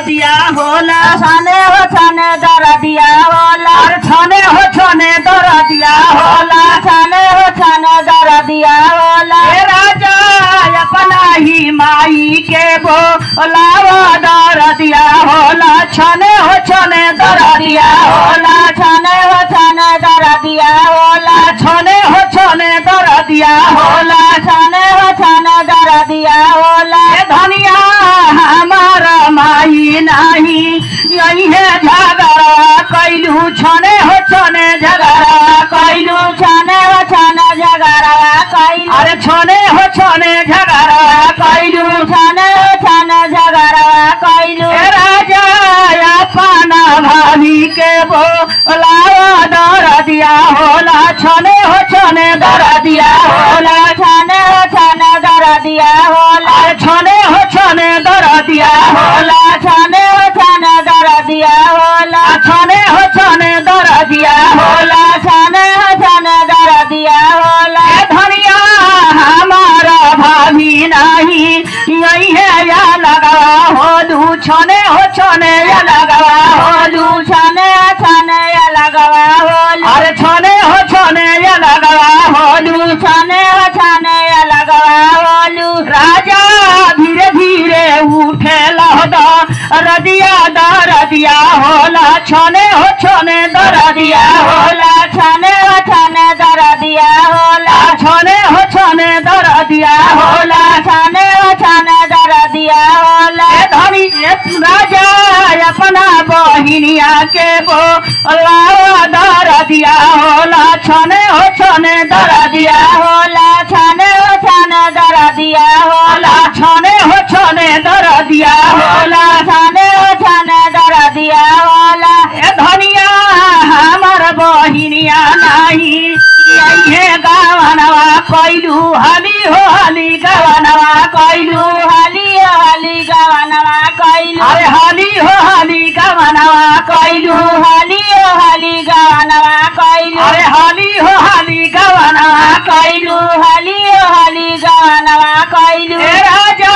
दरदिया होला छने हो छने दरदिया होला छने हो छने दरदिया होला छने हो छने दरदिया होला राजा अपना ही माई के बोलावा दरदिया होला छने हो छने दरदिया होला छने हो छने दरदिया होला छने हो छने दरदिया होला छने हो छने दरदिया होला धनिया हमारा माई नहीं यही है झगड़ा कैलू छने हो छने झगड़ा कैलू छने हो छने झगड़ा कैलू अरे छने हो छने झगड़ा कैलू छने हो छने झगड़ा कैलू राजा अपना भाभी के बोलावा दरदिया होला छने हो छने दरदिया होला छने हो छने दरदिया होला छने हो छने दरदिया होला छने हो छने दरदिया होला छने हो छने दरदिया होला छने हो छने दरदिया होला धनिया हमारा भाभी नहीं यही है या लगवा होलू छने हो छने या लगवा होलू छने हो छने या लगवा होलू अरे छने हो छने या लगवा होलू छने हो छने या लगवा होलू राजा धीरे धीरे उठे लहदा रदिया दरदिया होला छने हो छने दरदिया होला छने हो छने दरदिया होला छने हो छने दरदिया होला छने हो छने दरदिया होला धनी राजा अपना बहिनिया के बोलावा दरदिया होला छने हो छने दरदिया होला छने हो छने दरदिया होला छने हो छने दरदिया होला छने हो छने दरदिया होला धनिया हमार बहिनिया नहीं ये गावनवा कैलू हली हो हली गावनवा कैलू हली हो हली गावनवा कैलू अरे हली हो हली गावनवा कैलू हली हो हली गावनवा कैलू अरे हली हो हली गावनवा कैलू हली हो हली गावनवा कैलू राजा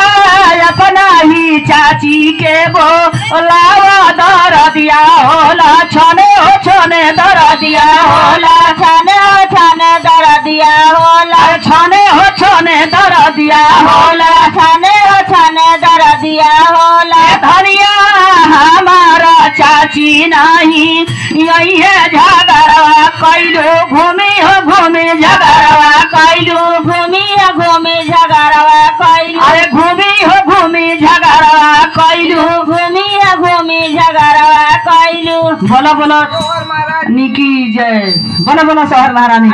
अपना ही चाची के बोलावा दरदिया होला छने हो छने दरदिया होला छने हो छने दरदिया होला छने हो छने दरदिया होला छने हो छने दरदिया होला धनिया हमारा चाची नहीं यही है झगड़ा कैलू घूमी हो घूमी झगड़ा कैलू घूमी हो घूमी झगड़ा कैलू अरे घूमी हो घूमी झगड़ा कैलू घूमी हो घूमी झगड़ा कैलू बोलो बोलो निकी जय बोलो बोलो शहर महारानी।